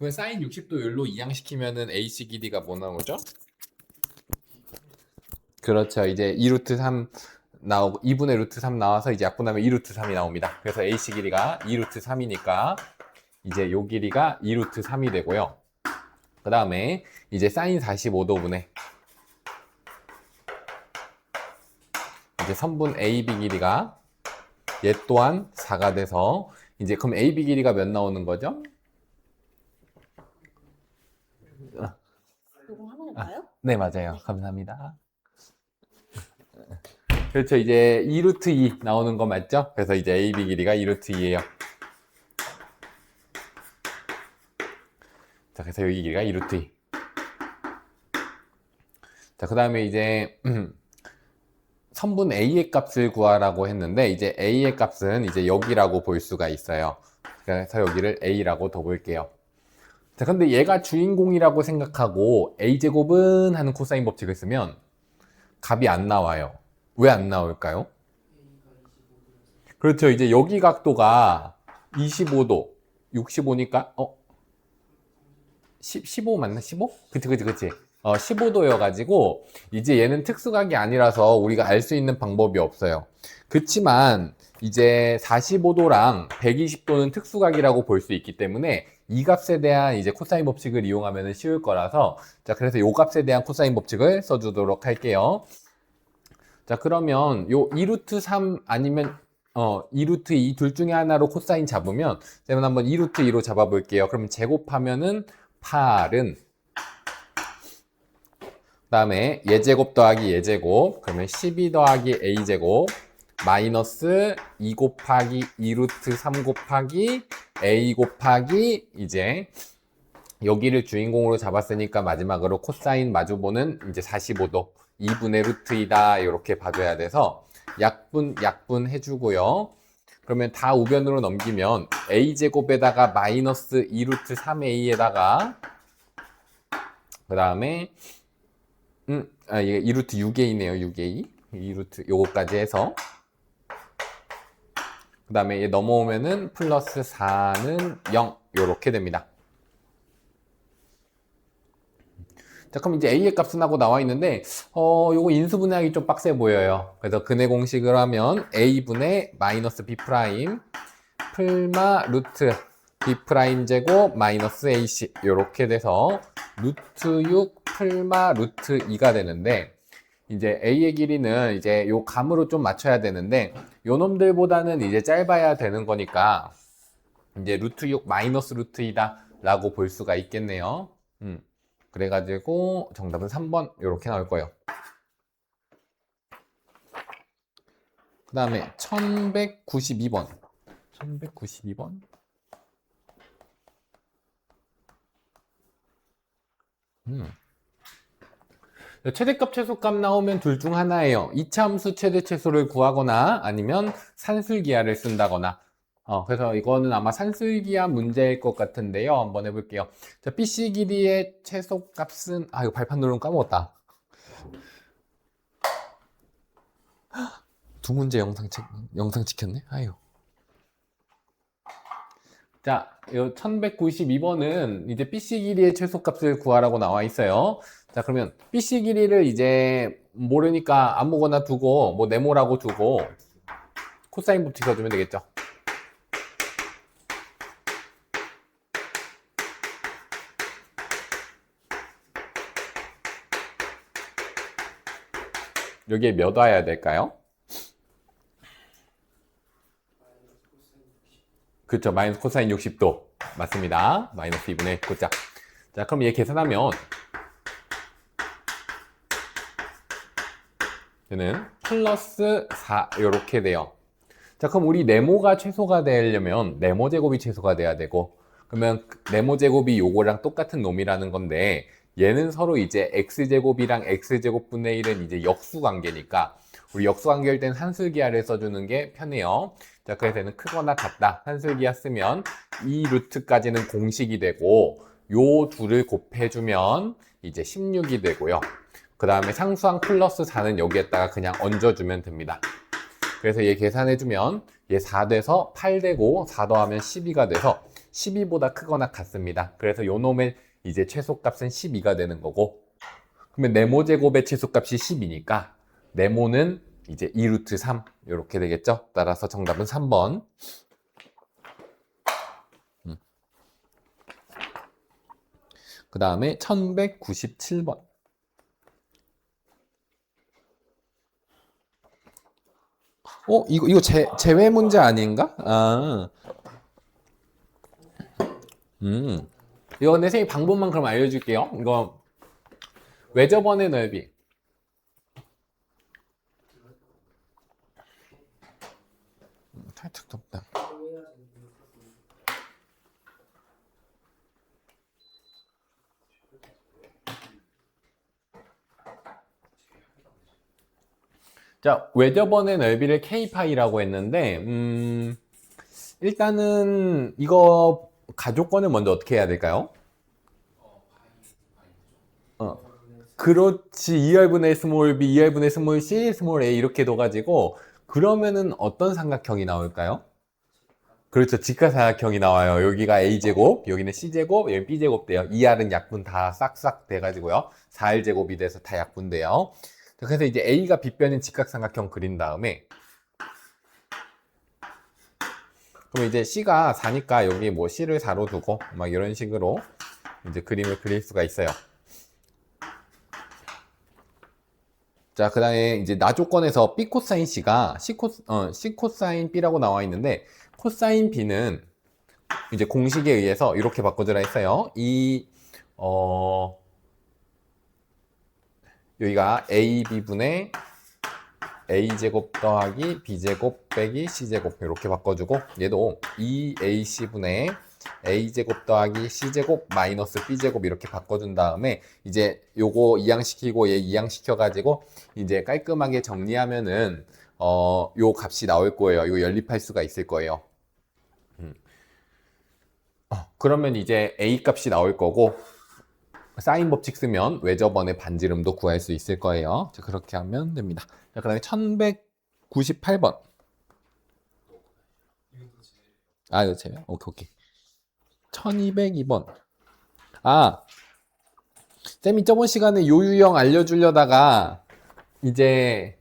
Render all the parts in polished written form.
그러면 사인 60도율로 이항시키면은 AC 길이가 뭐 나오죠? 그렇죠. 이제 2루트 3 나오고 2분의 루트 3 나와서 이제 약분하면 2루트 3이 나옵니다. 그래서 AC 길이가 2루트 3이니까 이제 요 길이가 2루트 3이 되고요. 그 다음에 이제 사인 45도분의 이제 선분 AB 길이가 얘 또한 4가 돼서 이제 그럼 AB 길이가 몇 나오는 거죠? 이거 하는 건가요? 네, 맞아요. 감사합니다. 그렇죠. 이제 2루트 2 나오는 거 맞죠? 그래서 이제 AB 길이가 2루트 2예요. 자, 그래서 여기 길이가 2루트 2. 자, 그 다음에 이제 선분 A의 값을 구하라고 했는데 이제 A의 값은 이제 여기라고 볼 수가 있어요. 그래서 여기를 A라고 더 볼게요. 자, 근데 얘가 주인공이라고 생각하고 A제곱은 하는 코사인 법칙을 쓰면 값이 안 나와요. 왜 안 나올까요? 그렇죠. 이제 여기 각도가 25도, 65니까 15 맞나? 15? 그치. 15도여가지고 이제 얘는 특수각이 아니라서 우리가 알 수 있는 방법이 없어요. 그치만 이제 45도랑 120도는 특수각이라고 볼 수 있기 때문에 이 값에 대한 이제 코사인 법칙을 이용하면 쉬울 거라서 자, 그래서 요 값에 대한 코사인 법칙을 써주도록 할게요. 자, 그러면 요 2루트 3 아니면 2루트 2 둘 중에 하나로 코사인 잡으면 제가 한번 2루트 2로 잡아볼게요. 그럼 제곱하면은 8은 그 다음에 예제곱 더하기 예제곱 그러면 12 더하기 a제곱 마이너스 2 곱하기 2루트 3 곱하기 a 곱하기 이제 여기를 주인공으로 잡았으니까 마지막으로 코사인 마주보는 이제 45도 2분의 루트 2다 이렇게 봐줘야 돼서 약분 해주고요. 그러면 다 우변으로 넘기면 a제곱에다가 마이너스 2루트 3a에다가 그 다음에 이게 2루트 6a네요. 6a 2루트 요거까지 해서 그 다음에 얘 넘어오면은 플러스 4는 0 요렇게 됩니다. 자, 그럼 이제 a의 값은 하고 나와 있는데 요거 인수분해하기 좀 빡세 보여요. 그래서 근해 공식을 하면 a분의 마이너스 b 프라임 풀마 루트 b 프라임 제곱 마이너스 ac 요렇게 돼서 루트 6 풀마 루트 2가 되는데 이제 a의 길이는 이제 요 감으로 좀 맞춰야 되는데 요 놈들보다는 이제 짧아야 되는 거니까 이제 루트 6 마이너스 루트 2다 라고 볼 수가 있겠네요. 그래가지고 정답은 3번 이렇게 나올 거예요. 그 다음에 1192번 1192번 최대값 최소값 나오면 둘 중 하나예요. 이차함수 최대 최소를 구하거나 아니면 산술기하를 쓴다거나 그래서 이거는 아마 산술기하 문제일 것 같은데요. 한번 해볼게요. 자, BC 길이의 최소값은 이거 발판 누르면 까먹었다. 두 문제 영상 찍혔네. 아유. 자, 이 1192번은 이제 BC 길이의 최소값을 구하라고 나와 있어요. 자, 그러면 BC 길이를 이제 모르니까 아무거나 두고 뭐 네모라고 두고 코사인 법칙 써주면 되겠죠. 여기에 몇 와야 될까요? 그렇죠. 마이너스 코사인 60도. 맞습니다. 마이너스 2분의 9자. 자, 그럼 얘 계산하면 얘는 플러스 4 이렇게 돼요. 자, 그럼 우리 네모가 최소가 되려면 네모 제곱이 최소가 돼야 되고 그러면 네모 제곱이 요거랑 똑같은 놈이라는 건데 얘는 서로 이제 x제곱이랑 x제곱분의 1은 이제 역수관계니까 우리 역수관계일 땐 산술기하를 써주는 게 편해요. 자, 그래서 얘는 크거나 같다. 산술기하 쓰면 이 루트까지는 공식이 되고 요 둘을 곱해주면 이제 16이 되고요. 그 다음에 상수항 플러스 4는 여기에다가 그냥 얹어주면 됩니다. 그래서 얘 계산해주면 얘 4 돼서 8 되고 4 더하면 12가 돼서 12보다 크거나 같습니다. 그래서 요 놈의 이제 최소값은 12가 되는 거고, 그러면 네모 제곱의 최소값이 10이니까 네모는 이제 2루트 3 이렇게 되겠죠. 따라서 정답은 3번. 그 다음에 1197번. 이거 제외 문제 아닌가? 이거 내 선생님 방법만 그럼 알려줄게요. 이거 외접원의 넓이. 살짝 덥다. 자, 외접원의 넓이를 K파이라고 했는데, 일단은 이거 가족권을 먼저 어떻게 해야 될까요? 그렇지. 2R분의 스몰 b, 2R분의 스몰 c, 스몰 a 이렇게 둬가지고 그러면은 어떤 삼각형이 나올까요? 그렇죠. 직각삼각형이 나와요. 여기가 a제곱, 여기는 c제곱, 여기 b제곱 돼요. 2R은 약분 다 싹싹 돼가지고요. 4R제곱이 돼서 다 약분돼요. 그래서 이제 a가 빗변인 직각삼각형 그린 다음에 그럼 이제 c가 4니까 여기 뭐 c를 4로 두고 막 이런 식으로 이제 그림을 그릴 수가 있어요. 자, 그 다음에 이제 나 조건에서 B 코사인 C가 C 코사인 B라고 나와 있는데, 코사인 B는 이제 공식에 의해서 이렇게 바꿔주라 했어요. 여기가 AB분의 A제곱 더하기 B제곱 빼기 C제곱 이렇게 바꿔주고, 얘도 2AC분의 A제곱 더하기 C제곱 마이너스 B제곱 이렇게 바꿔준 다음에 이제 요거 이항시키고 얘 이항시켜가지고 이제 깔끔하게 정리하면은 요 값이 나올 거예요. 이거 연립할 수가 있을 거예요. 그러면 이제 A 값이 나올 거고 사인 법칙 쓰면 외접원의 반지름도 구할 수 있을 거예요. 자, 그렇게 하면 됩니다. 자, 그 다음에 1198번. 이거 제요? 오케이. 1202번. 쌤이 저번 시간에 요 유형 알려주려다가 이제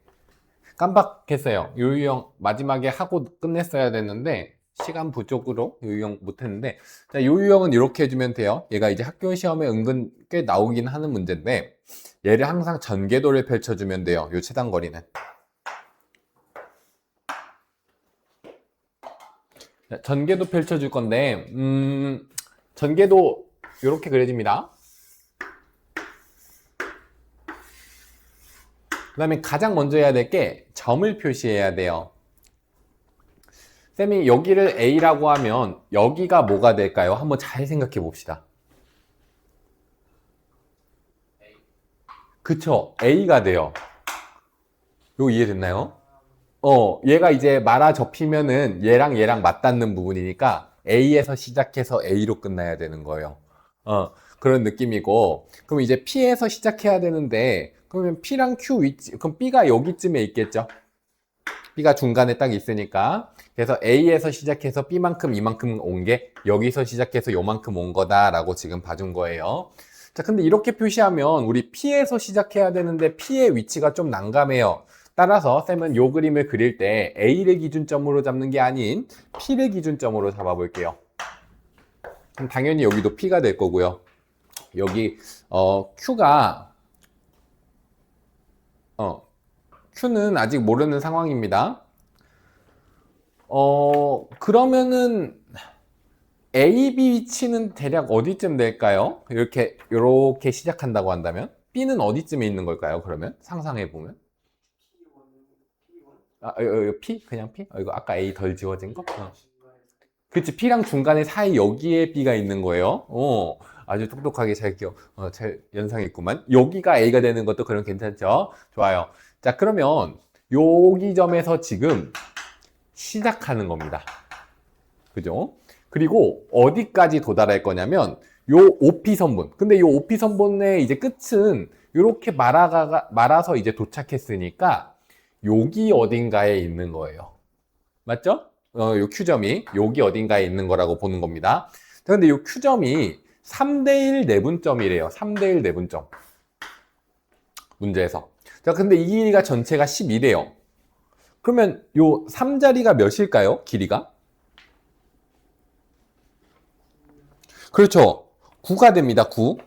깜빡했어요. 요 유형 마지막에 하고 끝냈어야 됐는데 시간 부족으로 요 유형 못했는데, 자, 요 유형은 이렇게 해주면 돼요. 얘가 이제 학교 시험에 은근 꽤 나오긴 하는 문제인데 얘를 항상 전개도를 펼쳐주면 돼요. 요 최단거리는. 자, 전개도 펼쳐줄 건데 전개도 이렇게 그려집니다. 그 다음에 가장 먼저 해야 될 게 점을 표시해야 돼요. 쌤이 여기를 A라고 하면 여기가 뭐가 될까요? 한번 잘 생각해 봅시다. 그쵸? A가 돼요. 이거 이해됐나요? 얘가 이제 말아 접히면은 얘랑 맞닿는 부분이니까 A에서 시작해서 A로 끝나야 되는 거예요. 그런 느낌이고, 그럼 이제 P에서 시작해야 되는데, 그러면 P랑 Q 위치, 그럼 B가 여기쯤에 있겠죠? B가 중간에 딱 있으니까. 그래서 A에서 시작해서 B만큼 이만큼 온 게 여기서 시작해서 요만큼 온 거다라고 지금 봐준 거예요. 자, 근데 이렇게 표시하면 우리 P에서 시작해야 되는데 P의 위치가 좀 난감해요. 따라서 쌤은 요 그림을 그릴 때 A를 기준점으로 잡는 게 아닌 P를 기준점으로 잡아볼게요. 그럼 당연히 여기도 P가 될 거고요. 여기 Q는 아직 모르는 상황입니다. 그러면은 A, B 위치는 대략 어디쯤 될까요? 이렇게 시작한다고 한다면 B는 어디쯤에 있는 걸까요? 그러면 상상해 보면 P? 그냥 P? 이거 아까 A 덜 지워진 거? 그치, P랑 중간에 사이 여기에 B가 있는 거예요. 아주 똑똑하게 잘 연상했구만. 여기가 A가 되는 것도 그럼 괜찮죠? 좋아요. 자, 그러면 여기 점에서 지금 시작하는 겁니다. 그죠? 그리고 어디까지 도달할 거냐면 요 OP선분. 근데 요 OP선분의 이제 끝은 이렇게 말아서 이제 도착했으니까 여기 어딘가에 있는 거예요. 맞죠? 요 Q점이 여기 어딘가에 있는 거라고 보는 겁니다. 자, 근데 요 Q점이 3대1 내분점이래요. 3대1 내분점. 문제에서. 자, 근데 이 길이가 전체가 12래요. 그러면 요 3자리가 몇일까요? 길이가? 그렇죠. 9가 됩니다. 9.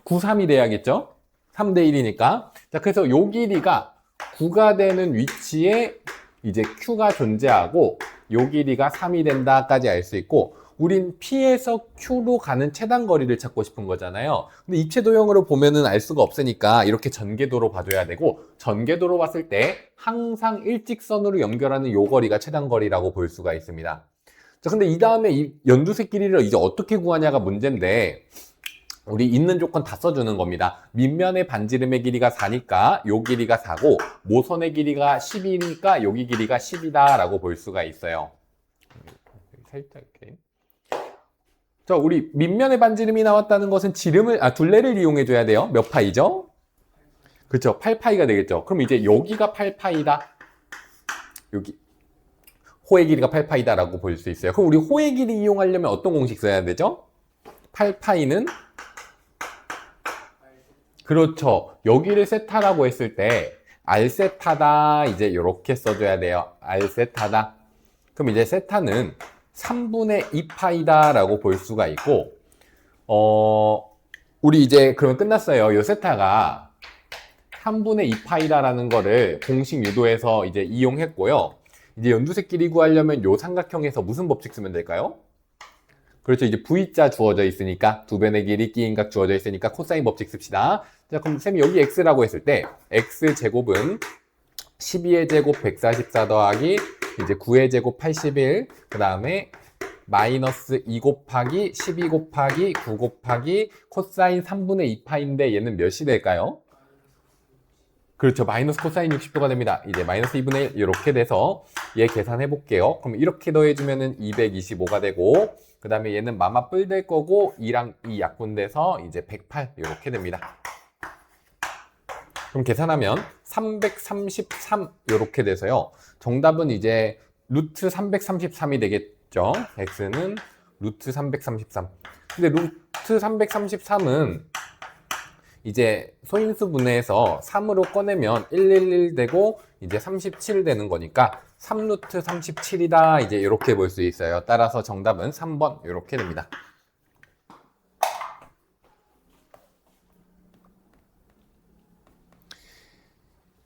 9, 3이 돼야겠죠? 3대 1이니까. 자, 그래서 요 길이가 9가 되는 위치에 이제 Q가 존재하고 요 길이가 3이 된다까지 알 수 있고, 우린 P에서 Q로 가는 최단 거리를 찾고 싶은 거잖아요. 근데 입체 도형으로 보면은 알 수가 없으니까 이렇게 전개도로 봐줘야 되고, 전개도로 봤을 때 항상 일직선으로 연결하는 요 거리가 최단 거리라고 볼 수가 있습니다. 자, 근데 이 다음에 이 연두색 길이를 이제 어떻게 구하냐가 문제인데, 우리 있는 조건 다 써주는 겁니다. 밑면의 반지름의 길이가 4니까 요 길이가 4고, 모선의 길이가 10이니까 여기 길이가 10이다 라고 볼 수가 있어요. 살짝 이렇게. 자, 우리 밑면의 반지름이 나왔다는 것은 둘레를 이용해 줘야 돼요. 몇 파이죠? 그렇죠. 8파이가 되겠죠. 그럼 이제 여기가 8파이다. 여기 호의 길이가 8파이다 라고 볼 수 있어요. 그럼 우리 호의 길이 이용하려면 어떤 공식 써야 되죠? 8파이는 그렇죠. 여기를 세타라고 했을 때 R세타다 이제 이렇게 써줘야 돼요. R세타다. 그럼 이제 세타는 3분의 2파이다 라고 볼 수가 있고, 우리 이제 그러면 끝났어요. 요 세타가 3분의 2파이다라는 거를 공식 유도에서 이제 이용했고요. 이제 연두색 길이 구하려면 요 삼각형에서 무슨 법칙 쓰면 될까요? 그렇죠. 이제 V자 주어져 있으니까, 두 변의 길이 끼인각 주어져 있으니까 코사인 법칙 씁시다. 자, 그럼 쌤이 여기 X라고 했을 때 X제곱은 12의 제곱 144 더하기 이제 9의 제곱 81, 그 다음에 마이너스 2 곱하기 12 곱하기 9 곱하기 코사인 3분의 2파인데 얘는 몇이 될까요? 그렇죠. 마이너스 코사인 60도가 됩니다. 이제 마이너스 2분의 1 이렇게 돼서 얘 계산해 볼게요. 그럼 이렇게 더해주면은 225가 되고, 그 다음에 얘는 마마 뿔 될 거고 2랑 2 약분돼서 이제 108 이렇게 됩니다. 그럼 계산하면 333 이렇게 돼서요. 정답은 이제 루트 333이 되겠죠. x는 루트 333. 근데 루트 333은 이제 소인수 분해해서 3으로 꺼내면 111 되고 이제 37 되는 거니까 3루트 37이다 이제 이렇게 볼 수 있어요. 따라서 정답은 3번 이렇게 됩니다.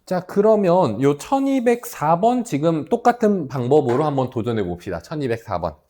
자, 그러면 요 1204번 지금 똑같은 방법으로 한번 도전해 봅시다. 1204번.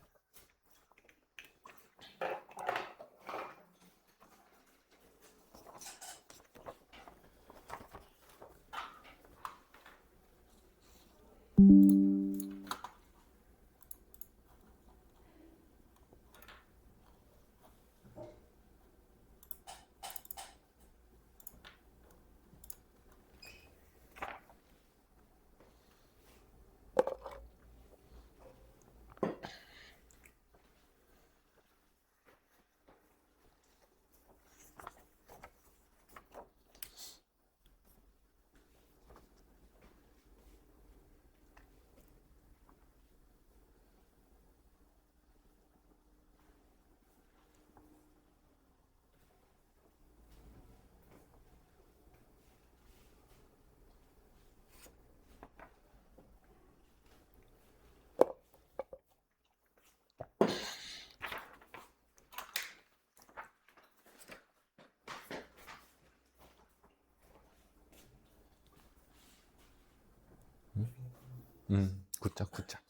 굿자, 굿자.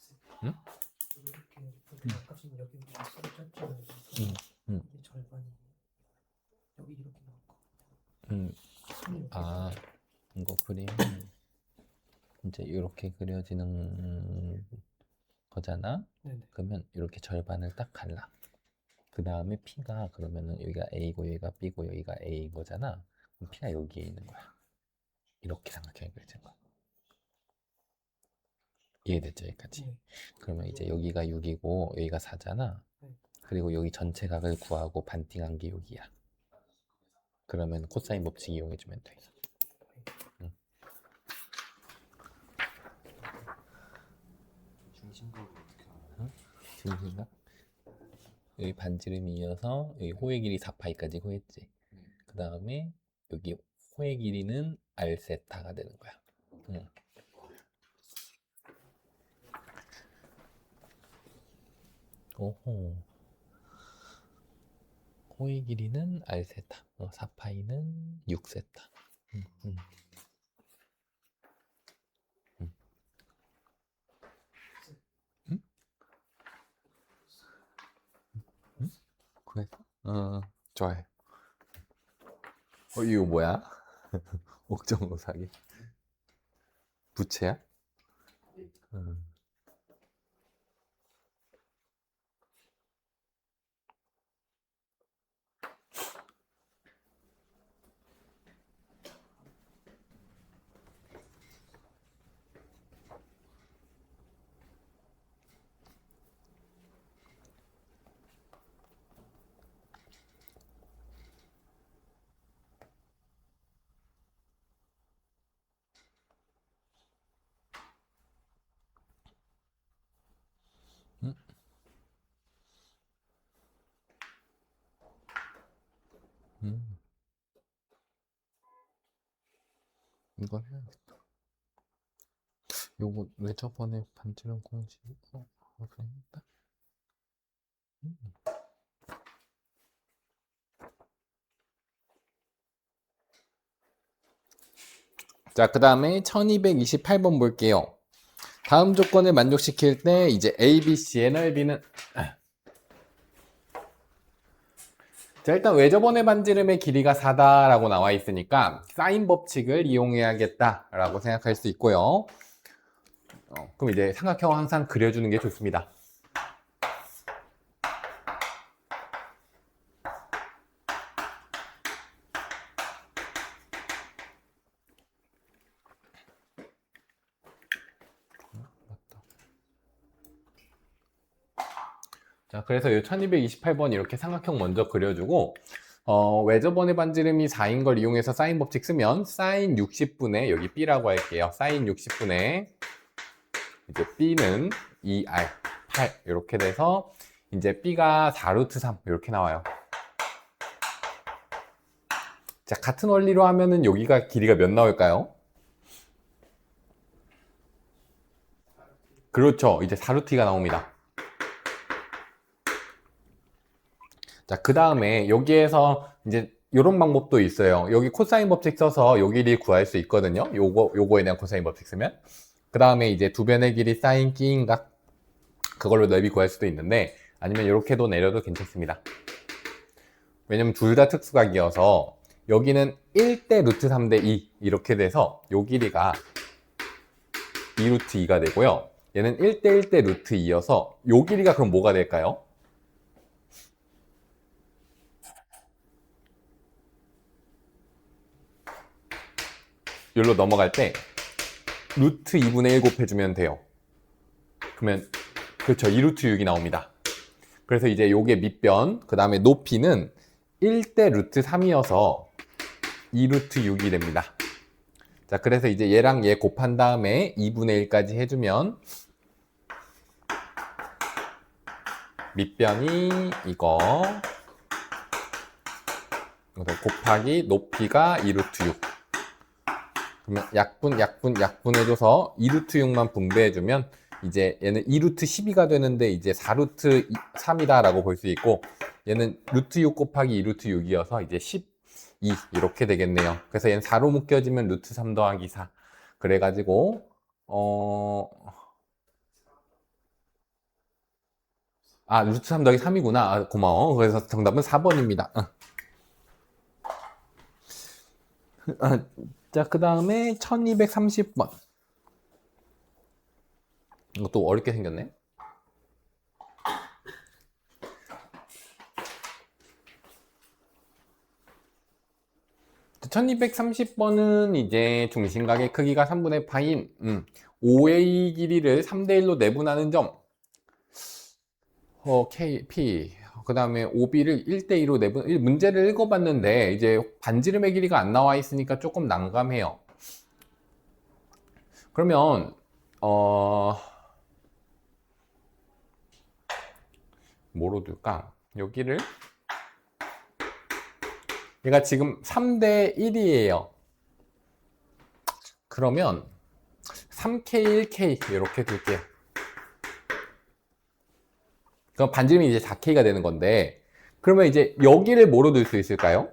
응? 이렇게 아까 전에 여기 썼잖아요. 이게 절반이 여기 이렇게 나왔고. 아, 이거 그림 이제 이렇게 그려지는 거잖아. 네네. 그러면 이렇게 절반을 딱 갈라. 그 다음에 P가 그러면은 여기가 A고 여기가 B고 여기가 A인 거잖아. 그럼 P가 여기에 있는 거야. 이렇게 삼각형이 그려진 거야. 이해됐죠, 여기까지? 네. 그러면 이제 여기가 6이고 여기가 4잖아. 네. 그리고 여기 전체 각을 구하고 반띵한 게 여기야. 그러면 코사인 법칙 이용해주면 돼. 중심각으로 진실각. 여기 반지름이 이어서 여기 호의 길이 4파이까지 호했지. 그 다음에 여기 호의 길이는 R세타가 되는 거야. 응. 오호. 호의 길이는 R세타. 4파이는 6세타. 응, 응. 응. 응? 응? 그래서? 좋아해. 이거 뭐야? 옥정호 사기. 부채야? 응. 응? 응. 이거 해야겠다. 요거 왜 저번에 반지름 공식 그래 했다? 음. 자, 그 다음에 1228번 볼게요. 다음 조건을 만족시킬 때 이제 A, B, C의 넓이는 자, 일단 외접원의 반지름의 길이가 4다라고 나와 있으니까 사인 법칙을 이용해야겠다라고 생각할 수 있고요. 그럼 이제 삼각형 항상 그려주는 게 좋습니다. 자, 그래서 이 1228번 이렇게 삼각형 먼저 그려주고 외접원의 반지름이 4인 걸 이용해서 사인 법칙 쓰면 사인 60분의 여기 B라고 할게요. 사인 60분의 이제 B는 2R 8 이렇게 돼서 이제 B가 4루트 3 이렇게 나와요. 자, 같은 원리로 하면은 여기가 길이가 몇 나올까요? 그렇죠. 이제 4루트가 나옵니다. 자, 그 다음에 여기에서 이제 이런 방법도 있어요. 여기 코사인 법칙 써서 요 길이 구할 수 있거든요. 요거에 대한 코사인 법칙 쓰면. 그 다음에 이제 두 변의 길이 사인 끼인각 그걸로 넓이 구할 수도 있는데 아니면 이렇게도 내려도 괜찮습니다. 왜냐면 둘 다 특수각이어서 여기는 1대 루트 3대 2 이렇게 돼서 요 길이가 2 루트 2가 되고요. 얘는 1대 1대 루트 2여서 요 길이가 그럼 뭐가 될까요? 여기로 넘어갈 때 루트 2분의 1 곱해주면 돼요. 그러면 그렇죠. 2루트 6이 나옵니다. 그래서 이제 요게 밑변, 그 다음에 높이는 1대 루트 3이어서 2루트 6이 됩니다. 자, 그래서 이제 얘랑 얘 곱한 다음에 2분의 1까지 해주면 밑변이 이거 곱하기 높이가 2루트 6. 그러면 약분 해줘서 2루트 6만 분배해주면 이제 얘는 2루트 12가 되는데 이제 4루트 3이다 라고 볼 수 있고 얘는 루트 6 곱하기 2루트 6이어서 이제 12 이렇게 되겠네요. 그래서 얘는 4로 묶여지면 루트 3 더하기 4 그래가지고 루트 3 더하기 3이구나. 고마워. 그래서 정답은 4번입니다. 자, 그 다음에 1230번. 이것도 어렵게 생겼네. 자, 1230번은 이제 중심각의 크기가 3분의 파인 5의 길이를 3대1로 내분하는 점 KP 그 다음에 OB를 1대2로 내분 문제를 읽어봤는데 이제 반지름의 길이가 안 나와 있으니까 조금 난감해요. 그러면 뭐로 둘까? 여기를 얘가 지금 3대 1이에요. 그러면 3K, 1K 이렇게 둘게요. 그럼 반지름이 이제 4K가 되는 건데, 그러면 이제 여기를 뭐로 둘 수 있을까요?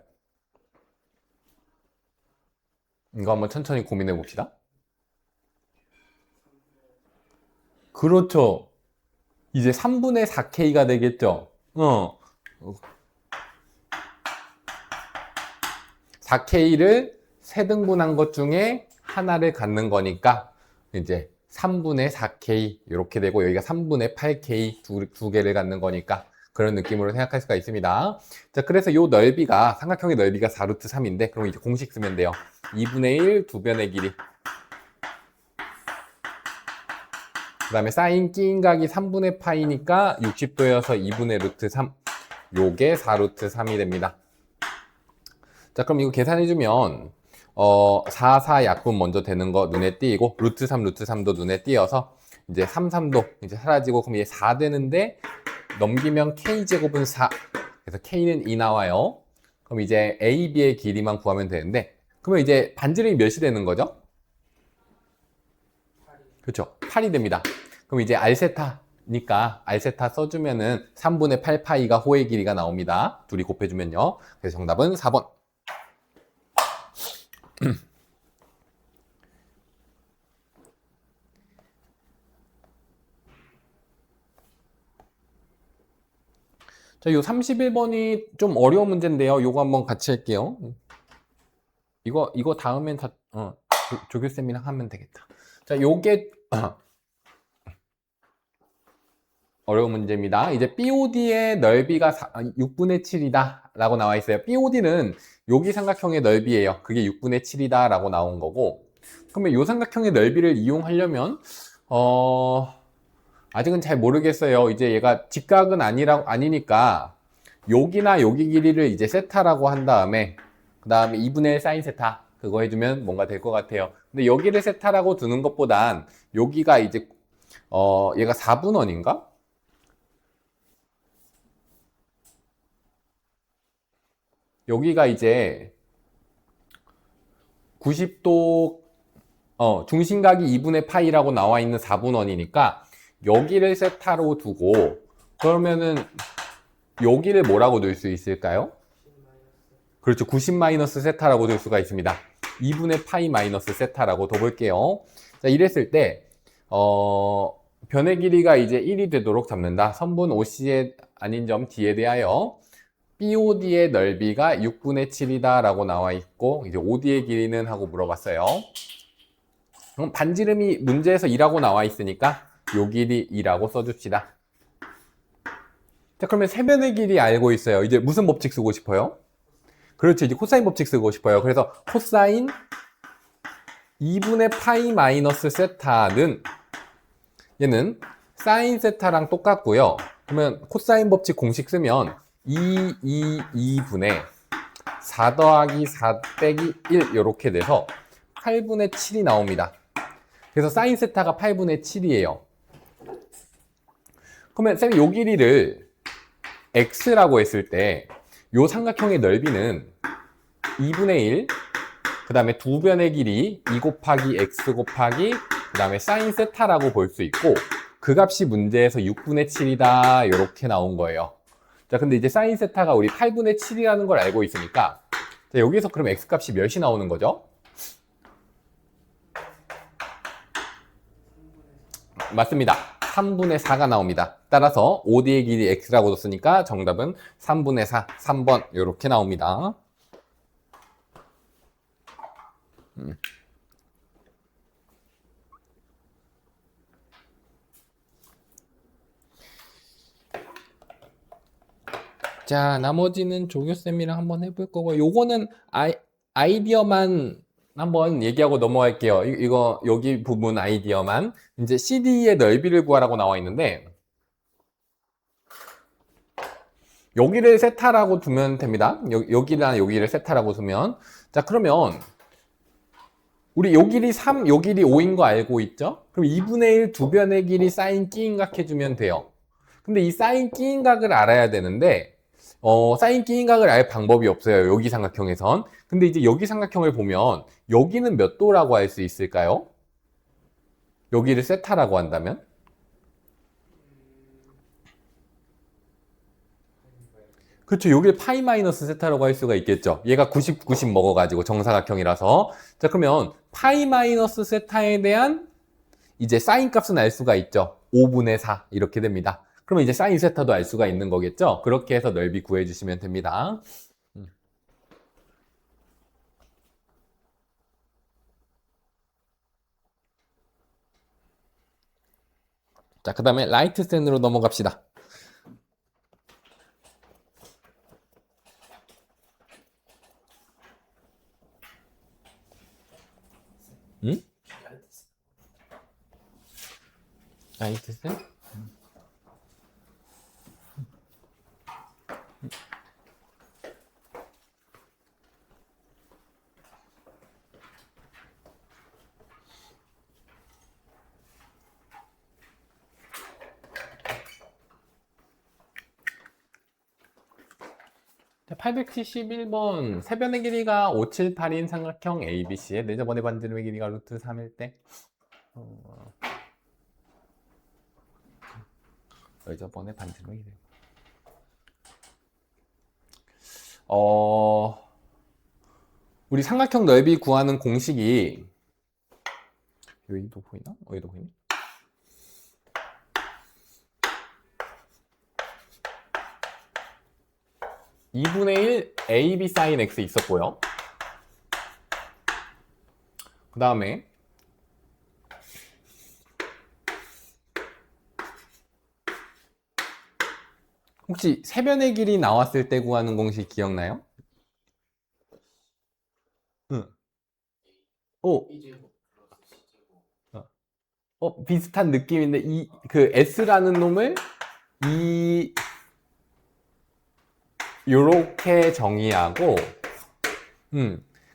이거 한번 천천히 고민해 봅시다. 그렇죠. 이제 3분의 4K가 되겠죠. 4K를 세등분한 것 중에 하나를 갖는 거니까 이제 3분의 4K 이렇게 되고 여기가 3분의 8K 두 개를 갖는 거니까 그런 느낌으로 생각할 수가 있습니다. 자, 그래서 이 넓이가 삼각형의 넓이가 4루트 3인데 그럼 이제 공식 쓰면 돼요. 2분의 1 두 변의 길이. 그 다음에 사인 끼인각이 3분의 파이니까 60도여서 2분의 루트 3. 요게 4루트 3이 됩니다. 자, 그럼 이거 계산해주면 4, 4 약분 먼저 되는 거 눈에 띄고 루트 3, 루트 3도 눈에 띄어서 이제 3, 3도 이제 사라지고 그럼 이제 4 되는데 넘기면 K제곱은 4. 그래서 K는 2 나와요. 그럼 이제 A, B의 길이만 구하면 되는데 그러면 이제 반지름이 몇이 되는 거죠? 그렇죠. 8이 됩니다. 그럼 이제 R세타니까 R세타 써주면은 3분의 8파이가 호의 길이가 나옵니다. 둘이 곱해주면요. 그래서 정답은 4번. 자, 요 31번이 좀 어려운 문제인데요. 요거 한번 같이 할게요. 이거 다음엔 다, 조교쌤이랑 하면 되겠다. 자, 요게, 어려운 문제입니다. 이제 BOD의 넓이가 6분의 7이다 라고 나와 있어요. BOD는 여기 삼각형의 넓이에요. 그게 6분의 7이다 라고 나온 거고, 그러면 이 삼각형의 넓이를 이용하려면 아직은 잘 모르겠어요. 이제 얘가 직각은 아니니까 여기나 여기 길이를 이제 세타라고 한 다음에 그 다음에 2분의 1 사인 세타 그거 해주면 뭔가 될 것 같아요. 근데 여기를 세타라고 두는 것보단 여기가 이제 얘가 4분원인가? 여기가 이제 90도 중심각이 2분의 파이라고 나와 있는 4분원이니까 여기를 세타로 두고 그러면은 여기를 뭐라고 둘 수 있을까요? 그렇죠. 90 마이너스 세타라고 둘 수가 있습니다. 2분의 파이 마이너스 세타라고 둬볼게요. 자, 이랬을 때 변의 길이가 이제 1이 되도록 잡는다. 선분 OC의 아닌 점 D에 대하여 BOD의 넓이가 6분의 7이다 라고 나와 있고 이제 OD의 길이는 하고 물어봤어요. 그럼 반지름이 문제에서 2라고 나와 있으니까 요 길이 2라고 써줍시다. 자, 그러면 세변의 길이 알고 있어요. 이제 무슨 법칙 쓰고 싶어요? 그렇죠. 이제 코사인 법칙 쓰고 싶어요. 그래서 코사인 2분의 파이 마이너스 세타는 얘는 사인 세타랑 똑같고요. 그러면 코사인 법칙 공식 쓰면 2분의 4 더하기 4 빼기 1 이렇게 돼서 8분의 7이 나옵니다. 그래서 사인 세타가 8분의 7이에요. 그러면 쌤이 요 길이를 x라고 했을 때 요 삼각형의 넓이는 2분의 1, 그 다음에 두 변의 길이 2 곱하기 x 곱하기 그 다음에 사인 세타라고 볼 수 있고 그 값이 문제에서 6분의 7이다 이렇게 나온 거예요. 자, 근데 이제 사인 세타가 우리 8분의 7이라는 걸 알고 있으니까 자, 여기서 그럼 x 값이 몇이 나오는 거죠? 맞습니다. 3분의 4가 나옵니다. 따라서 OD의 길이 x라고 뒀으니까 정답은 3분의 4, 3번 이렇게 나옵니다. 자, 나머지는 조교쌤이랑 한번 해볼 거고 요거는 아이디어만 한번 얘기하고 넘어갈게요. 이거 여기 부분 아이디어만 이제 CD의 넓이를 구하라고 나와 있는데 여기를 세타라고 두면 됩니다. 여기랑 여기를 세타라고 두면 자, 그러면 우리 요 길이 3, 요 길이 5인 거 알고 있죠? 그럼 2분의 1 두 변의 길이 사인 끼인각 해주면 돼요. 근데 이 사인 끼인 각을 알아야 되는데, 사인 끼인 각을 알 방법이 없어요. 여기 삼각형에선. 근데 이제 여기 삼각형을 보면, 여기는 몇 도라고 할 수 있을까요? 여기를 세타라고 한다면? 그렇죠. 여기를 파이 마이너스 세타라고 할 수가 있겠죠. 얘가 90, 90 먹어가지고 정사각형이라서. 자, 그러면 파이 마이너스 세타에 대한 이제 사인 값은 알 수가 있죠. 5분의 4 이렇게 됩니다. 그러면 이제 사인 세타도 알 수가 있는 거겠죠. 그렇게 해서 넓이 구해주시면 됩니다. 자, 그 다음에 라이트 스탠으로 넘어갑시다. 응? 라이트 스탠? 871번 세변의 길이가 578인 삼각형 ABC의 내저번의 반지름의 길이가 루트 3일 때 내저번의 반지름의 길이 우리 삼각형 넓이 구하는 공식이 여기도 보이나? 여기도 보이나? (2분의 1) AB sin X 있었고요. 그 다음에 혹시 세변의 길이 나왔을 때 구하는 공식 기억나요? 응. 비슷한 느낌인데 그 S라는 놈을 요렇게 정의하고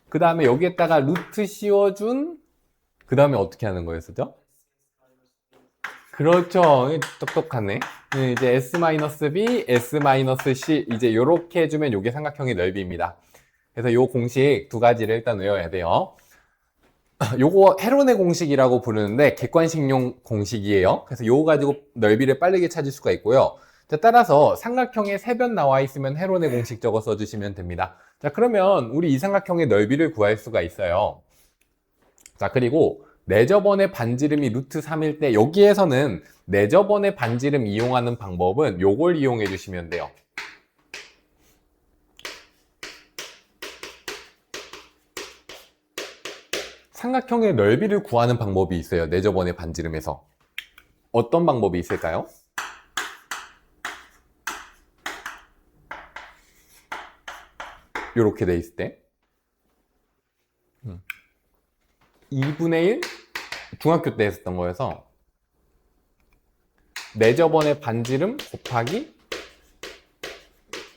그 다음에 여기에다가 루트 씌워준 그 다음에 어떻게 하는 거였었죠? 그렇죠. 똑똑하네. 이제 S-B, S-C 이제 요렇게 해주면 요게 삼각형의 넓이입니다. 그래서 요 공식 두 가지를 일단 외워야 돼요. 요거 헤론의 공식이라고 부르는데 객관식용 공식이에요. 그래서 요거 가지고 넓이를 빠르게 찾을 수가 있고요. 자, 따라서 삼각형에 세변 나와 있으면 헤론의 공식 적어 써주시면 됩니다. 자, 그러면 우리 이 삼각형의 넓이를 구할 수가 있어요. 자, 그리고 내저번의 반지름이 루트 3일 때 여기에서는 내저번의 반지름 이용하는 방법은 요걸 이용해 주시면 돼요. 삼각형의 넓이를 구하는 방법이 있어요. 내저번의 반지름에서. 어떤 방법이 있을까요? 이렇게 돼 있을 때 2분의 1 중학교 때 했었던 거여서 내저번의 반지름 곱하기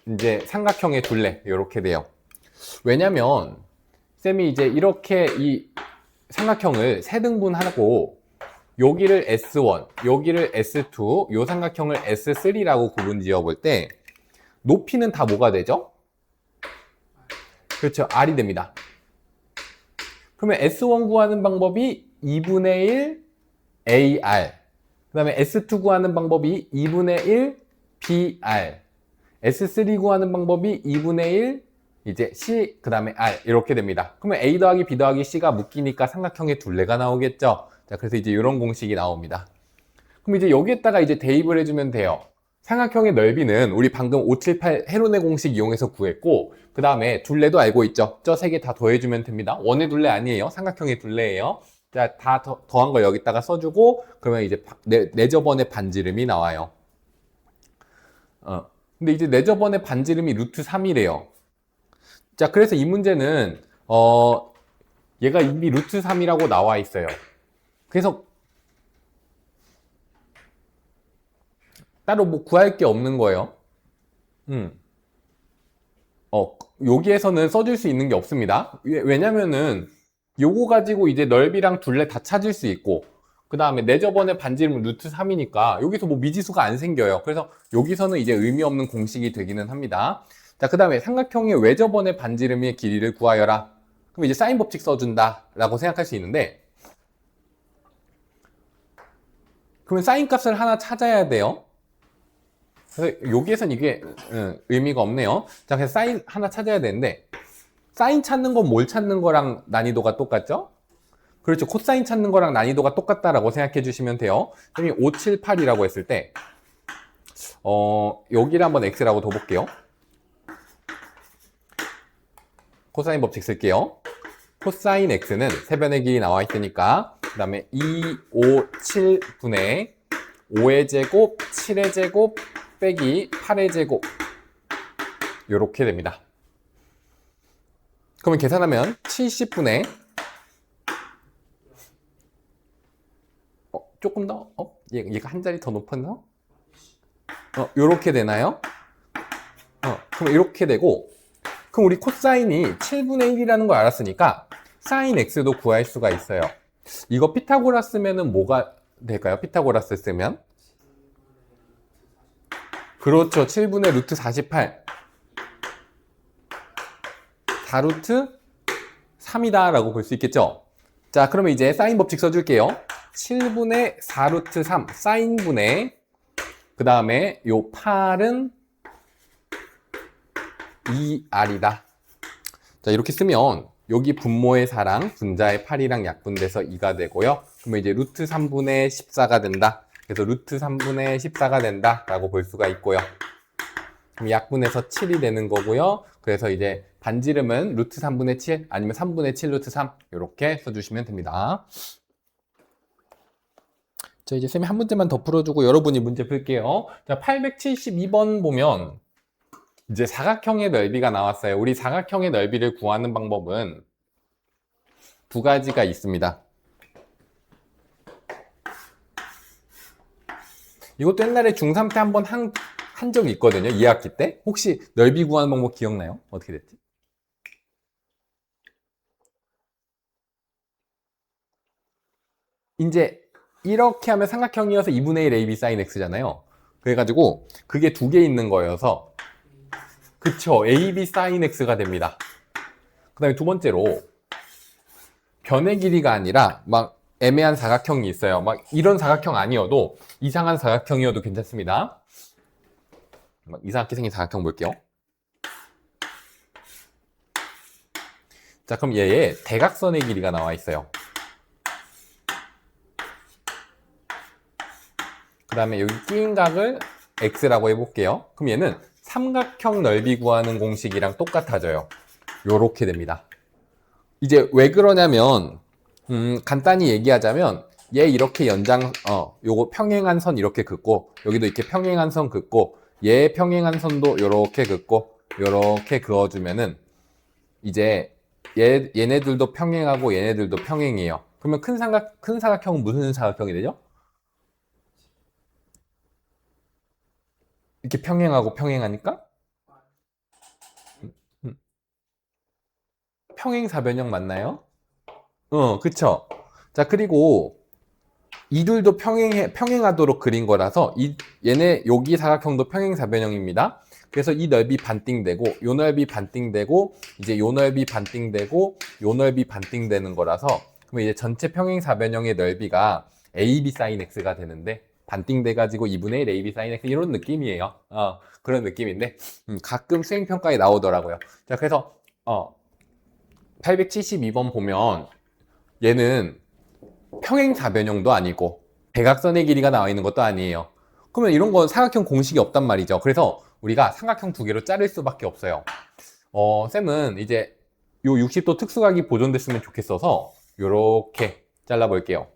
이제 삼각형의 둘레 이렇게 돼요. 왜냐면 쌤이 이제 이렇게 이 삼각형을 세 등분하고 여기를 S1, 여기를 S2, 요 삼각형을 S3라고 구분 지어 볼 때 높이는 다 뭐가 되죠? 그렇죠. R이 됩니다. 그러면 S1 구하는 방법이 2분의 1 AR 그 다음에 S2 구하는 방법이 2분의 1 BR S3 구하는 방법이 2분의 1 이제 C 그 다음에 R 이렇게 됩니다. 그러면 A 더하기 B 더하기 C가 묶이니까 삼각형의 둘레가 나오겠죠. 자, 그래서 이제 이런 공식이 나옵니다. 그럼 이제 여기에다가 이제 대입을 해주면 돼요. 삼각형의 넓이는 우리 방금 578 헤론의 공식 이용해서 구했고 그 다음에 둘레도 알고 있죠. 저 세 개 다 더해주면 됩니다. 원의 둘레 아니에요. 삼각형의 둘레예요. 자, 다 더한 거 여기다가 써주고 그러면 이제 내저번의 반지름이 나와요. 근데 이제 내저번의 반지름이 루트 3이래요. 자, 그래서 이 문제는 얘가 이미 루트 3이라고 나와 있어요. 그래서 따로 뭐 구할 게 없는 거예요. 여기에서는 써줄 수 있는 게 없습니다. 왜냐면은 요거 가지고 이제 넓이랑 둘레 다 찾을 수 있고 그 다음에 내저번의 반지름은 루트 3이니까 여기서 뭐 미지수가 안 생겨요. 그래서 여기서는 이제 의미 없는 공식이 되기는 합니다. 자, 그 다음에 삼각형의 외저번의 반지름의 길이를 구하여라. 그럼 이제 사인 법칙 써준다 라고 생각할 수 있는데, 그러면 사인 값을 하나 찾아야 돼요. 그래서 여기에선 이게 의미가 없네요. 자, 그래서 사인 하나 찾아야 되는데, 사인 찾는 건 뭘 찾는 거랑 난이도가 똑같죠? 그렇죠. 코사인 찾는 거랑 난이도가 똑같다라고 생각해 주시면 돼요. 선생님이 5, 7, 8이라고 했을 때, 여기를 한번 x라고 둬볼게요. 코사인 법칙 쓸게요. 코사인 x는 세변의 길이 나와 있으니까, 그 다음에 2, 5, 7분의 5의 제곱, 7의 제곱, 빼기 8의 제곱. 요렇게 됩니다. 그러면 계산하면 70분의 조금 더, 얘가 한 자리 더 높았나? 요렇게 되나요? 그럼 이렇게 되고, 그럼 우리 코사인이 7분의 1이라는 걸 알았으니까, 사인 x도 구할 수가 있어요. 이거 피타고라스 쓰면은 뭐가 될까요? 피타고라스 쓰면? 그렇죠. 7분의 루트 48. 4루트 3이다 라고 볼 수 있겠죠? 자, 그러면 이제 사인 법칙 써줄게요. 7분의 4루트 3 사인분의, 그 다음에 요 8은 2r이다. 자, 이렇게 쓰면 여기 분모의 4랑 분자의 8이랑 약분돼서 2가 되고요. 그러면 이제 루트 3분의 14가 된다. 그래서 루트 3분의 14가 된다 라고 볼 수가 있고요. 그럼 약분해서 7이 되는 거고요. 그래서 이제 반지름은 루트 3분의 7 아니면 3분의 7 루트 3 이렇게 써주시면 됩니다. 자, 이제 쌤이 한 문제만 더 풀어주고 여러분이 문제 풀게요. 자, 872번 보면 이제 사각형의 넓이가 나왔어요. 우리 사각형의 넓이를 구하는 방법은 두 가지가 있습니다. 이것도 옛날에 중3 때 한번 한 적이 있거든요. 2학기 때. 혹시 넓이 구하는 방법 기억나요? 어떻게 됐지? 이제 이렇게 하면 삼각형이어서 2분의 1 AB sin x잖아요. 그래가지고 그게 두 개 있는 거여서, 그쵸, AB sin x가 됩니다. 그 다음에 두 번째로 변의 길이가 아니라 막 애매한 사각형이 있어요. 막 이런 사각형 아니어도 이상한 사각형이어도 괜찮습니다. 막 이상하게 생긴 사각형 볼게요. 자, 그럼 얘의 대각선의 길이가 나와 있어요. 그 다음에 여기 끼인 각을 x라고 해볼게요. 그럼 얘는 삼각형 넓이 구하는 공식이랑 똑같아져요. 요렇게 됩니다. 이제 왜 그러냐면, 간단히 얘기하자면, 얘 이렇게 요거 평행한 선 이렇게 긋고, 여기도 이렇게 평행한 선 긋고, 얘 평행한 선도 요렇게 긋고, 요렇게 그어주면은, 이제 얘네들도 평행하고 얘네들도 평행이에요. 그러면 큰 사각형은 무슨 사각형이 되죠? 이렇게 평행하고 평행하니까? 평행사변형 맞나요? 그쵸. 자, 그리고 이들도 평행하도록 그린 거라서 얘네 여기 사각형도 평행사변형입니다. 그래서 이 넓이 반띵되고 요 넓이 반띵되고 이제 요 넓이 반띵되고 요 넓이 반띵되는 거라서, 그러면 이제 전체 평행사변형의 넓이가 AB sin x가 되는데, 반띵돼 가지고 2분의 1 AB sin x 이런 느낌이에요. 그런 느낌인데 가끔 수행평가에 나오더라고요. 자, 그래서 872번 보면 얘는 평행사변형도 아니고 대각선의 길이가 나와 있는 것도 아니에요. 그러면 이런 건 사각형 공식이 없단 말이죠. 그래서 우리가 삼각형 두 개로 자를 수밖에 없어요. 쌤은 이제 요 60도 특수각이 보존됐으면 좋겠어서 요렇게 잘라볼게요.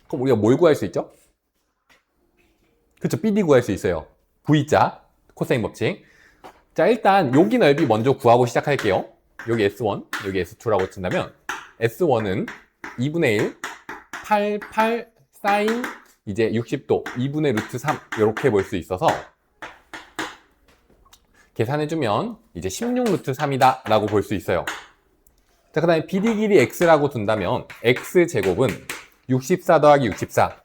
그럼 우리가 뭘 구할 수 있죠? 그쵸, BD 구할 수 있어요. V자, 코사인 법칙. 자, 일단 여기 넓이 먼저 구하고 시작할게요. 여기 S1, 여기 S2라고 친다면 S1은 2분의 1, 88 사인 이제 60도 2분의 루트 3 이렇게 볼 수 있어서 계산해주면 이제 16 루트 3이다 라고 볼 수 있어요. 자, 그 다음에 BD 길이 X라고 둔다면 X제곱은 64 더하기 64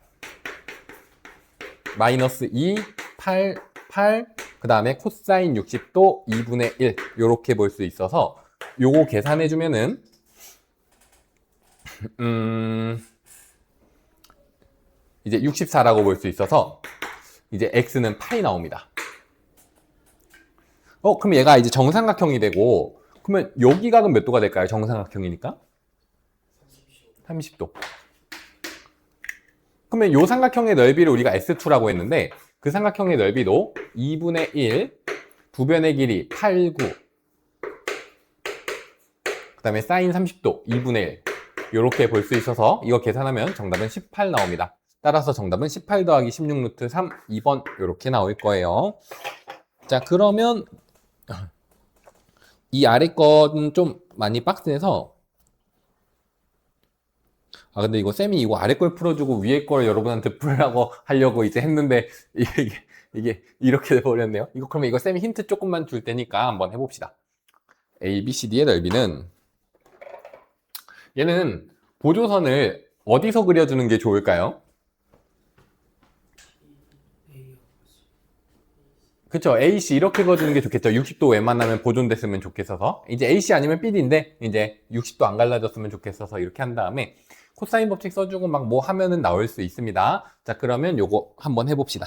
마이너스 2, 8, 8, 그 다음에 코사인 60도 2분의 1 이렇게 볼 수 있어서 요거 계산해주면은 이제 64라고 볼 수 있어서 이제 x는 8이 나옵니다. 그럼 얘가 이제 정삼각형이 되고 그러면 여기 각은 몇 도가 될까요? 정삼각형이니까 30도. 그러면 요 삼각형의 넓이를 우리가 S2라고 했는데 그 삼각형의 넓이도 2분의 1 두 변의 길이 8, 9 그 다음에 사인 30도 2분의 1 이렇게 볼 수 있어서 이거 계산하면 정답은 18 나옵니다. 따라서 정답은 18 더하기 16 루트 3 2번 이렇게 나올 거예요. 자, 그러면 이 아래 거는 좀 많이 빡세서 근데 이거 쌤이 이거 아래 걸 풀어주고 위에 걸 여러분한테 풀라고 하려고 이제 했는데 이게 이렇게 돼버렸네요. 그러면 이거 쌤이 힌트 조금만 줄 테니까 한번 해봅시다. A, B, C, D의 넓이는 얘는 보조선을 어디서 그려주는 게 좋을까요? 그쵸. AC 이렇게 그려주는 게 좋겠죠. 60도 웬만하면 보존됐으면 좋겠어서. 이제 AC 아니면 BD인데, 이제 60도 안 갈라졌으면 좋겠어서 이렇게 한 다음에 코사인 법칙 써주고 막 뭐 하면은 나올 수 있습니다. 자, 그러면 요거 한번 해봅시다.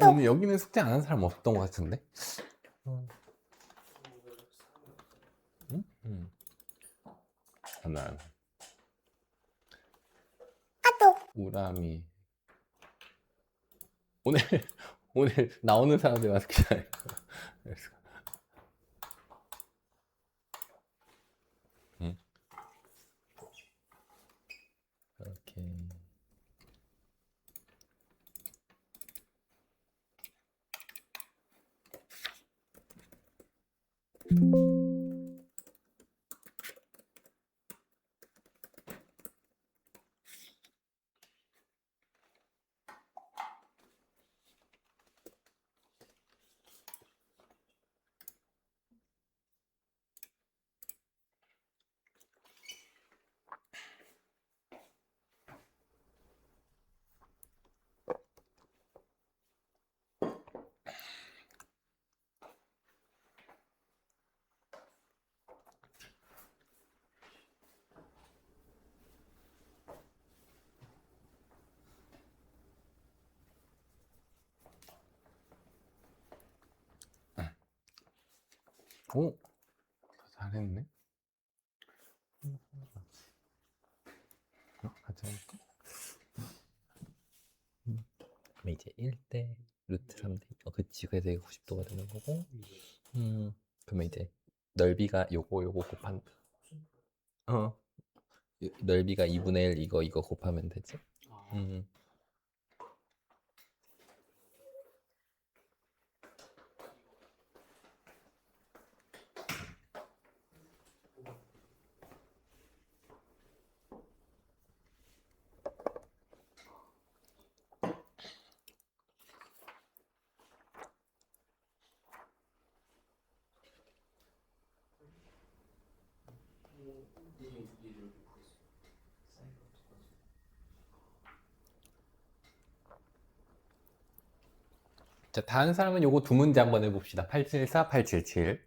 오늘 여기는 숙제 안 한 사람 없던 것 같은데? 응? 하나. 우람이. 오늘, 오늘 나오는 사람들만 숙제하니까. 응? 이렇게. 오, 잘했네. 같이 할까? 그럼 이제 1대 루트 3대 그치. 그래서 이거 90도가 되는 거고 그러면 이제 넓이가 요거 곱한 어 넓이가 2분의 1 이거 곱하면 되지. 음 자, 다른 사람은 요거 두 문제 한번 해봅시다. 874, 877.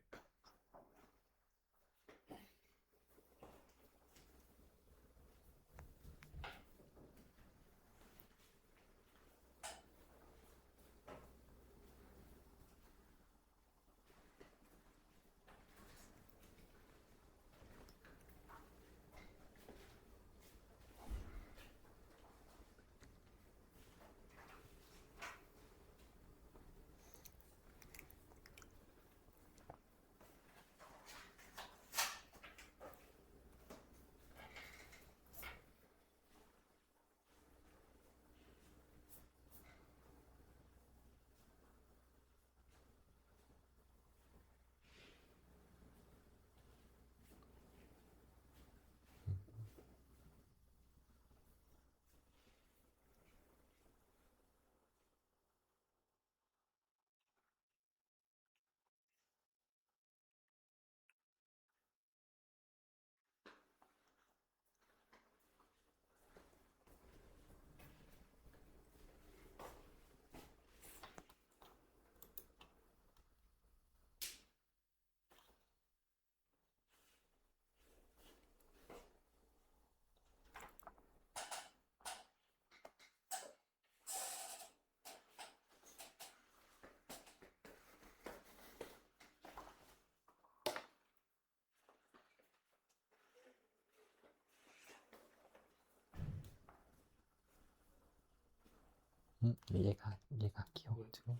얘가 귀여워가지고.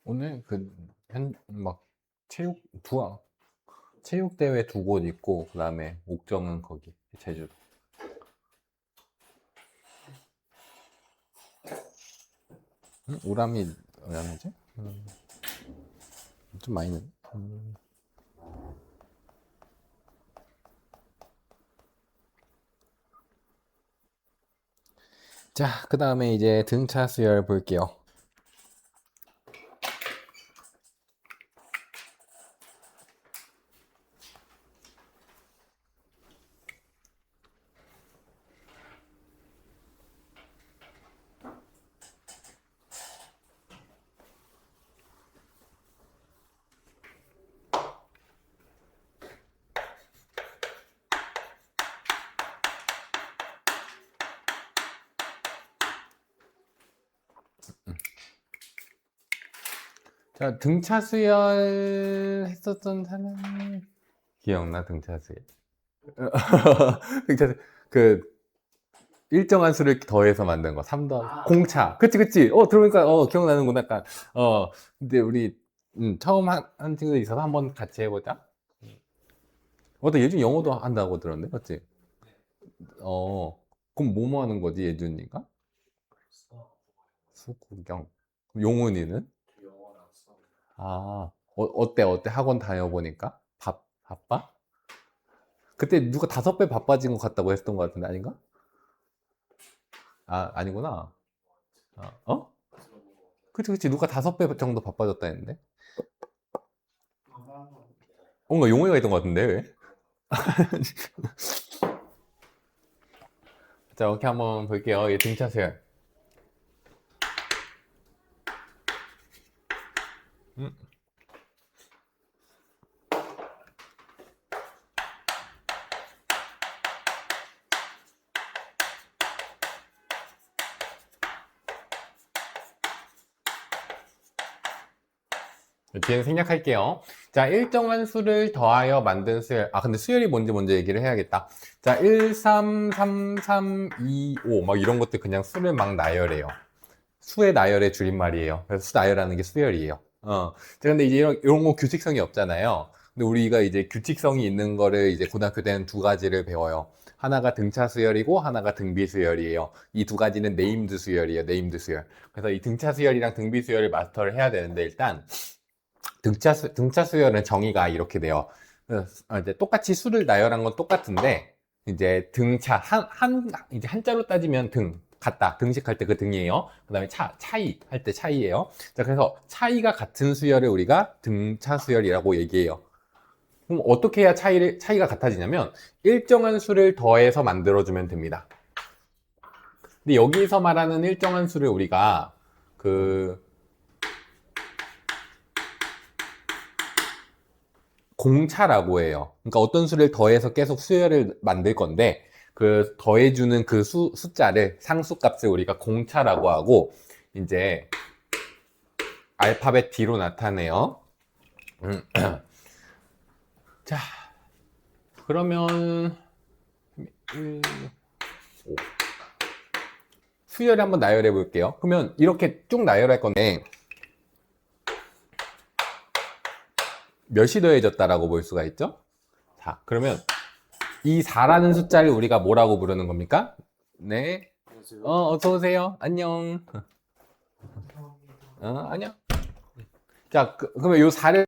오늘 막 체육대회 두 곳 있고, 그 다음에 옥정은 거기, 제주도. 우람이 얼마지? 좀 많이 는 자, 그 다음에 이제 등차 수열 볼게요. 자, 등차 수열 했었던 사람 기억나? 등차 수열. 등차 수열. 일정한 수를 더해서 만든 거. 3 더하기 공차. 그치, 그치. 들어보니까, 기억나는구나. 약간. 근데 우리, 처음 한 친구들 있어서 한번 같이 해보자. 예준 영어도 한다고 들었네. 맞지? 그럼 뭐뭐 하는 거지, 예준이가? 수구경. 용훈이는? 어때? 학원 다녀보니까? 바빠? 그때 누가 5배 바빠진 것 같다고 했던 것 같은데, 아닌가? 아니구나. 그치. 누가 5배 정도 바빠졌다 했는데? 뭔가 용어가 있던 것 같은데, 왜? 자, 이렇게 한번 볼게요. 이 등차 수열. 뒤에는 생략할게요. 자, 일정한 수를 더하여 만든 수열. 근데 수열이 뭔지 먼저 얘기를 해야겠다. 자, 1, 3, 3, 3, 2, 5. 막 이런 것들 그냥 수를 막 나열해요. 수의 나열의 줄임말이에요. 그래서 수 나열하는 게 수열이에요. 자, 근데 이제 이런 거 규칙성이 없잖아요. 근데 우리가 이제 규칙성이 있는 거를 이제 고등학교 때는 2가지를 배워요. 하나가 등차 수열이고 하나가 등비 수열이에요. 이 2가지는 네임드 수열이에요. 네임드 수열. 그래서 이 등차 수열이랑 등비 수열을 마스터를 해야 되는데 일단 등차 수열은 정의가 이렇게 돼요. 이제 똑같이 수를 나열한 건 똑같은데, 이제 등차, 이제 한자로 따지면 같다. 등식할 때 그 등이에요. 그 다음에 차이 할 때 차이예요. 자, 그래서 차이가 같은 수열을 우리가 등차 수열이라고 얘기해요. 그럼 어떻게 해야 차이가 같아지냐면 일정한 수를 더해서 만들어주면 됩니다. 근데 여기서 말하는 일정한 수를 우리가 공차라고 해요. 그러니까 어떤 수를 더해서 계속 수열을 만들 건데 그 더해주는 그 숫자를 상수값을 우리가 공차라고 하고 이제 알파벳 D로 나타내요. 자, 그러면 1, 5. 수열을 한번 나열해 볼게요. 그러면 이렇게 쭉 나열할 건데 몇이 더해졌다라고 볼 수가 있죠? 자, 그러면 이 4라는 숫자를 우리가 뭐라고 부르는 겁니까? 네. 안녕하세요. 어서 오세요. 안녕. 안녕. 자, 그러면 요 4를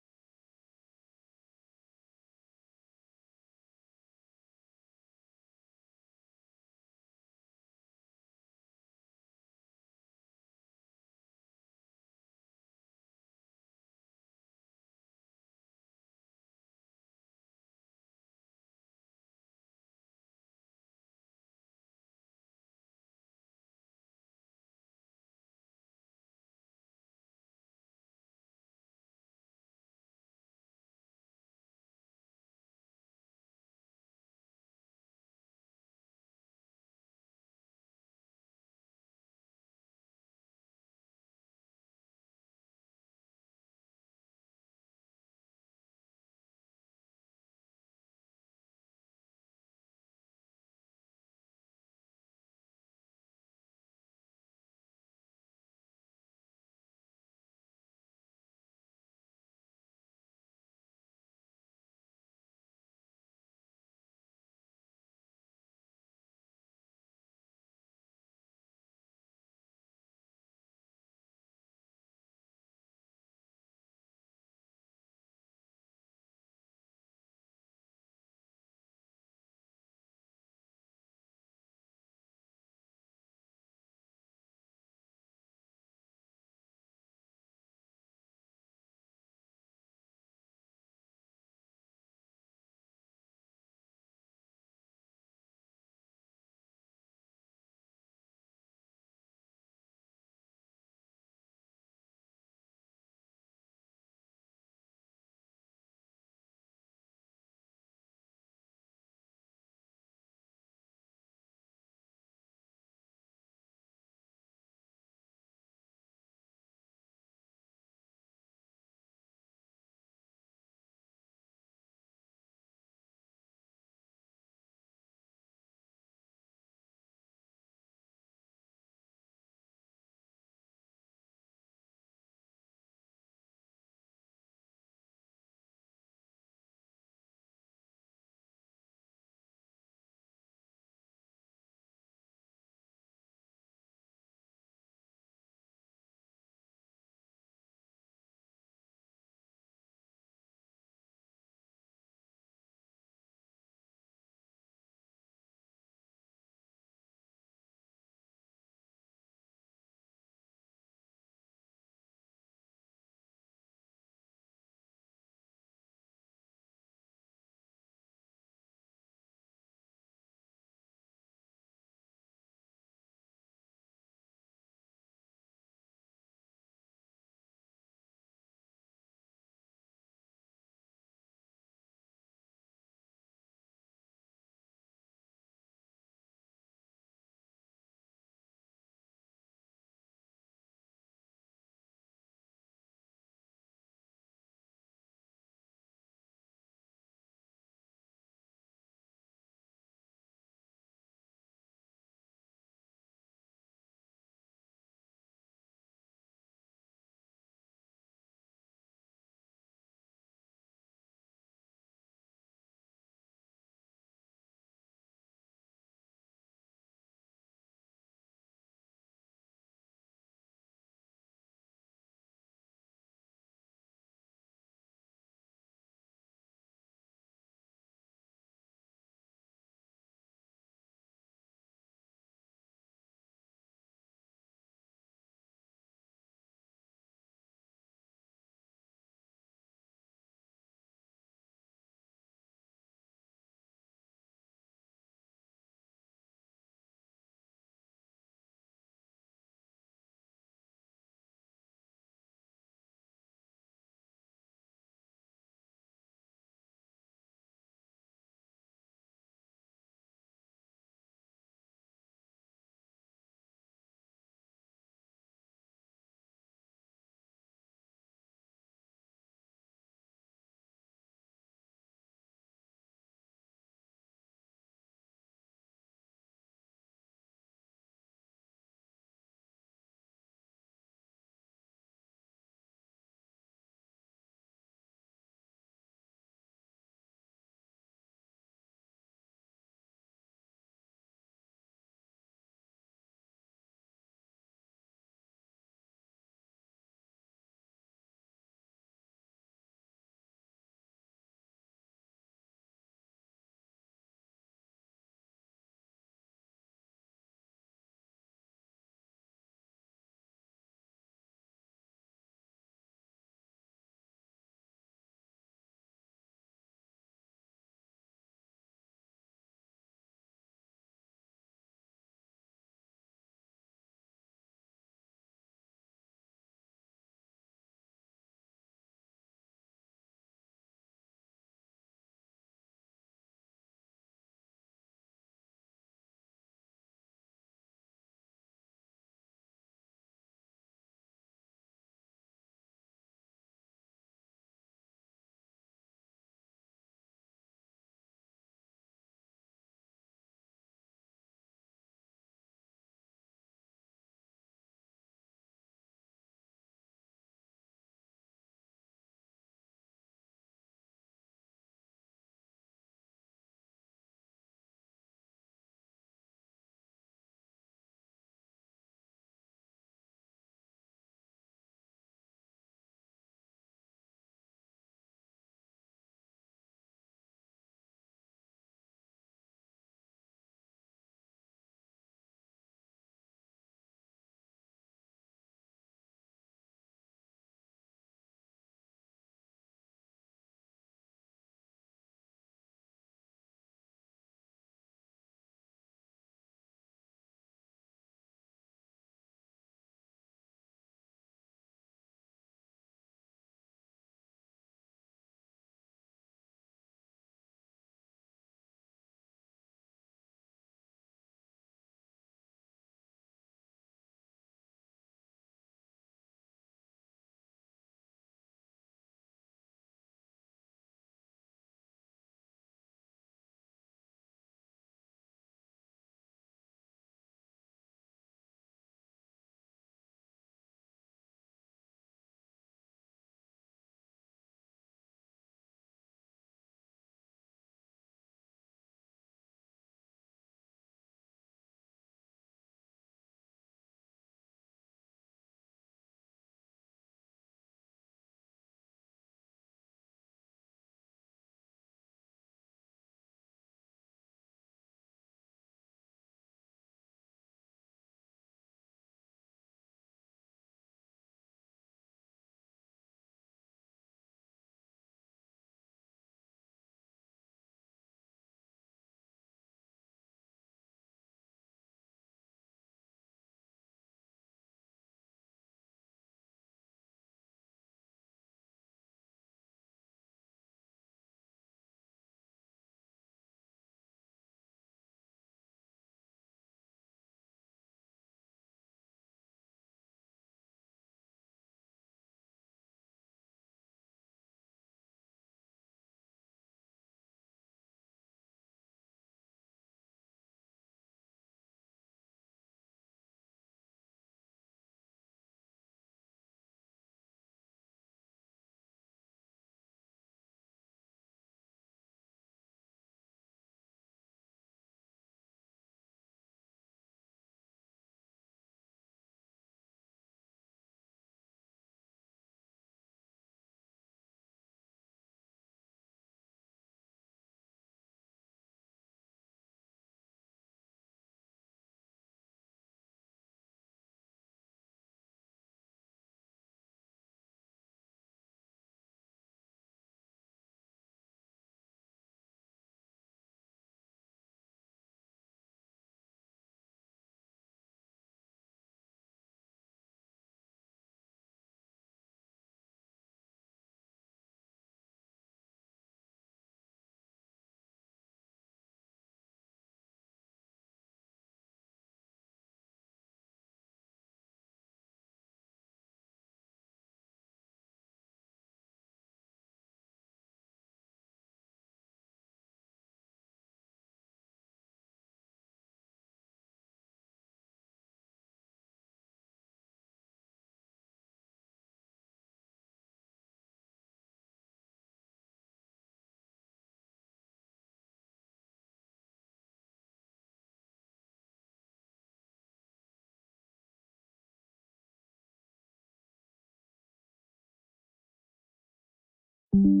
네.